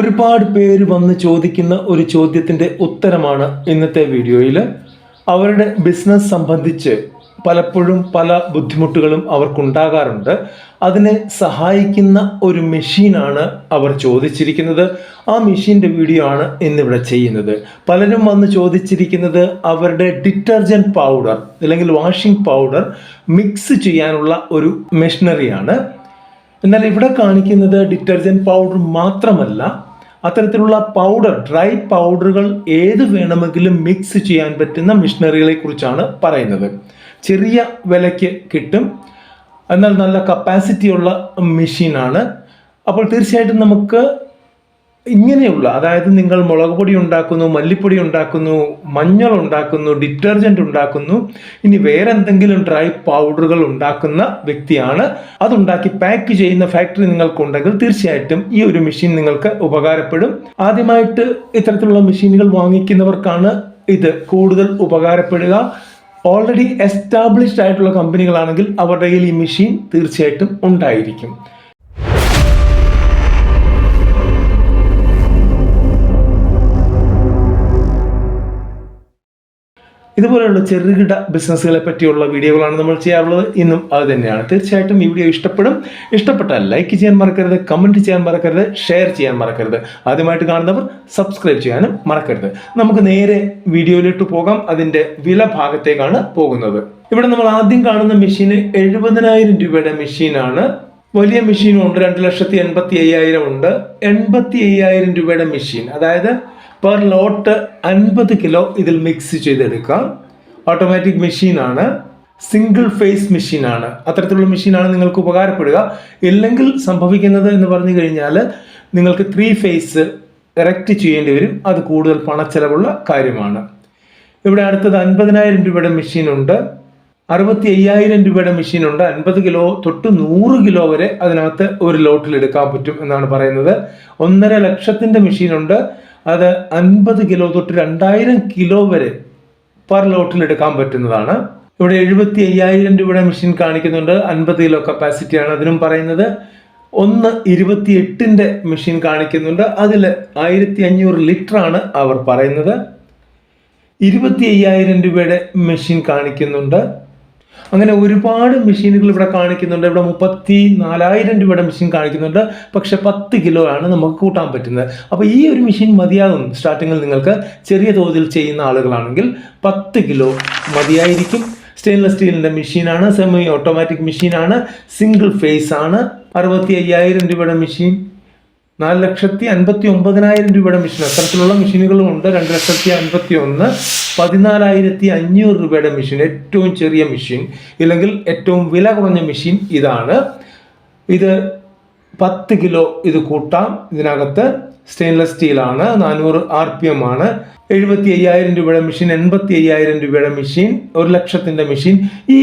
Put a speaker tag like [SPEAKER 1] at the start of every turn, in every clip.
[SPEAKER 1] ഒരുപാട് പേര് വന്ന് ചോദിക്കുന്ന ഒരു ചോദ്യത്തിൻ്റെ ഉത്തരമാണ് ഇന്നത്തെ വീഡിയോയിൽ. അവരുടെ ബിസിനസ് സംബന്ധിച്ച് പലപ്പോഴും പല ബുദ്ധിമുട്ടുകളും അവർക്കുണ്ടാകാറുണ്ട്. അതിനെ സഹായിക്കുന്ന ഒരു മെഷീനാണ് അവർ ചോദിച്ചിരിക്കുന്നത്. ആ മെഷീൻ്റെ വീഡിയോ ആണ് ഇന്നിവിടെ ചെയ്യുന്നത്. പലരും വന്ന് ചോദിച്ചിരിക്കുന്നത് അവരുടെ ഡിറ്റർജൻറ്റ് പൗഡർ അല്ലെങ്കിൽ വാഷിംഗ് പൗഡർ മിക്സ് ചെയ്യാനുള്ള ഒരു മെഷീനറിയാണ്. എന്നാൽ ഇവിടെ കാണിക്കുന്നത് ഡിറ്റർജൻറ്റ് പൗഡർ മാത്രമല്ല, അത്തരത്തിലുള്ള പൗഡർ, ഡ്രൈ പൗഡറുകൾ ഏത് വേണമെങ്കിലും മിക്സ് ചെയ്യാൻ പറ്റുന്ന മെഷീനറികളെ കുറിച്ചാണ് പറയുന്നത്. ചെറിയ വിലയ്ക്ക് കിട്ടും, എന്നാൽ നല്ല കപ്പാസിറ്റിയുള്ള മെഷീനാണ്. അപ്പോൾ തീർച്ചയായിട്ടും നമുക്ക് ഇങ്ങനെയുള്ള, അതായത് നിങ്ങൾ മുളക് പൊടി ഉണ്ടാക്കുന്നു, മല്ലിപ്പൊടി ഉണ്ടാക്കുന്നു, മഞ്ഞൾ ഉണ്ടാക്കുന്നു, ഡിറ്റർജൻറ്റ് ഉണ്ടാക്കുന്നു, ഇനി വേറെ എന്തെങ്കിലും ഡ്രൈ പൗഡറുകൾ ഉണ്ടാക്കുന്ന വ്യക്തിയാണ്, അതുണ്ടാക്കി പാക്ക് ചെയ്യുന്ന ഫാക്ടറി നിങ്ങൾക്കുണ്ടെങ്കിൽ തീർച്ചയായിട്ടും ഈ ഒരു മെഷീൻ നിങ്ങൾക്ക് ഉപകാരപ്പെടും. ആദ്യമായിട്ട് ഇത്തരത്തിലുള്ള മെഷീനുകൾ വാങ്ങിക്കുന്നവർക്കാണ് ഇത് കൂടുതൽ ഉപകാരപ്പെടുക. ഓൾറെഡി എസ്റ്റാബ്ലിഷ്ഡ് ആയിട്ടുള്ള കമ്പനികളാണെങ്കിൽ അവരുടെ കയ്യിൽ ഈ മെഷീൻ തീർച്ചയായിട്ടും ഉണ്ടായിരിക്കും. ഇതുപോലെയുള്ള ചെറുകിട ബിസിനസ്സുകളെ പറ്റിയുള്ള വീഡിയോകളാണ് നമ്മൾ ചെയ്യാറുള്ളത്. ഇന്നും അത് തന്നെയാണ്. തീർച്ചയായിട്ടും ഈ വീഡിയോ ഇഷ്ടപ്പെട്ടാൽ ലൈക്ക് ചെയ്യാൻ മറക്കരുത്, കമൻറ്റ് ചെയ്യാൻ മറക്കരുത്, ഷെയർ ചെയ്യാൻ മറക്കരുത്. ആദ്യമായിട്ട് കാണുന്നവർ സബ്സ്ക്രൈബ് ചെയ്യാനും മറക്കരുത്. നമുക്ക് നേരെ വീഡിയോയിലിട്ട് പോകാം. അതിൻ്റെ വില ഭാഗത്തേക്കാണ് പോകുന്നത്. ഇവിടെ നമ്മൾ ആദ്യം കാണുന്ന മെഷീന് 70,000 രൂപയുടെ മെഷീനാണ്. വലിയ മെഷീനും ഉണ്ട്, 2,85,000 ഉണ്ട്. 85,000 രൂപയുടെ മെഷീൻ, അതായത് പെർ ലോട്ട് 50 കിലോ ഇതിൽ മിക്സ് ചെയ്തെടുക്കാം. ഓട്ടോമാറ്റിക് മെഷീനാണ്, സിംഗിൾ ഫേസ് മെഷീനാണ്. അത്തരത്തിലുള്ള മെഷീനാണ് നിങ്ങൾക്ക് ഉപകാരപ്പെടുക. ഇല്ലെങ്കിൽ സംഭവിക്കുന്നത് എന്ന് പറഞ്ഞു കഴിഞ്ഞാൽ നിങ്ങൾക്ക് 3 ഫേസ് ഇറക്റ്റ് ചെയ്യേണ്ടി വരും. അത് കൂടുതൽ പണച്ചെലവുള്ള കാര്യമാണ്. ഇവിടെ അടുത്തത് 50,000 രൂപയുടെ മെഷീനുണ്ട്, 65,000 രൂപയുടെ മെഷീനുണ്ട്. 50 കിലോ തൊട്ട് 100 കിലോ വരെ അതിനകത്ത് ഒരു ലോട്ടിൽ എടുക്കാൻ പറ്റും എന്നാണ് പറയുന്നത്. 1.5 ലക്ഷത്തിൻ്റെ മെഷീനുണ്ട്, അത് 50 കിലോ തൊട്ട് 2,000 കിലോ വരെ പെർ ലോട്ടിൽ എടുക്കാൻ പറ്റുന്നതാണ്. ഇവിടെ 75,000 രൂപയുടെ മെഷീൻ കാണിക്കുന്നുണ്ട്, 50 കിലോ കപ്പാസിറ്റിയാണ് അതിനും പറയുന്നത്. 1.28ൻ്റെ മെഷീൻ കാണിക്കുന്നുണ്ട്, അതിൽ 1,500 ലിറ്റർ ആണ് അവർ പറയുന്നത്. 25,000 രൂപയുടെ മെഷീൻ കാണിക്കുന്നുണ്ട്. അങ്ങനെ ഒരുപാട് മെഷീനുകൾ ഇവിടെ കാണിക്കുന്നുണ്ട്. ഇവിടെ 34,000 രൂപയുടെ മെഷീൻ കാണിക്കുന്നുണ്ട്, പക്ഷെ 10 കിലോ ആണ് നമുക്ക് കൂട്ടാൻ പറ്റുന്നത്. അപ്പോൾ ഈ ഒരു മെഷീൻ മതിയാകും. സ്റ്റാർട്ടിങ്ങിൽ നിങ്ങൾക്ക് ചെറിയ തോതിൽ ചെയ്യുന്ന ആളുകളാണെങ്കിൽ 10 കിലോ മതിയായിരിക്കും. സ്റ്റെയിൻലെസ് സ്റ്റീലിൻ്റെ മെഷീനാണ്, സെമി ഓട്ടോമാറ്റിക് മെഷീനാണ്, സിംഗിൾ ഫേസ് ആണ്. 65,000 രൂപയുടെ മെഷീൻ, 4,59,000 രൂപയുടെ മെഷീൻ. അത്തരത്തിലുള്ള മെഷീനുകളും ഉണ്ട്. 2,51,000, 14,500 രൂപയുടെ മെഷീൻ, ഏറ്റവും ചെറിയ മെഷീൻ, ഇല്ലെങ്കിൽ ഏറ്റവും വില കുറഞ്ഞ മെഷീൻ ഇതാണ്. ഇത് 10 കിലോ ഇത് കൂട്ടാം. ഇതിനകത്ത് സ്റ്റെയിൻലെസ് സ്റ്റീലാണ്, 400 RPM ആണ്. 75,000 രൂപയുടെ മെഷീൻ, 85,000 രൂപയുടെ മെഷീൻ, 1 ലക്ഷത്തിൻ്റെ മെഷീൻ. ഈ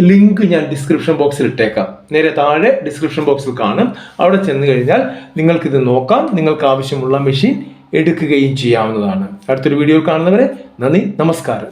[SPEAKER 1] ലിങ്ക് ഞാൻ ഡിസ്ക്രിപ്ഷൻ ബോക്സിൽ ഇട്ടേക്കാം. നേരെ താഴെ ഡിസ്ക്രിപ്ഷൻ ബോക്സിൽ കാണും. അവിടെ ചെന്ന് കഴിഞ്ഞാൽ നിങ്ങൾക്കിത് നോക്കാം. നിങ്ങൾക്ക് ആവശ്യമുള്ള മെഷീൻ എടുക്കുകയും ചെയ്യാവുന്നതാണ്. അടുത്തൊരു വീഡിയോ കാണുന്നവരെ നന്ദി, നമസ്കാരം.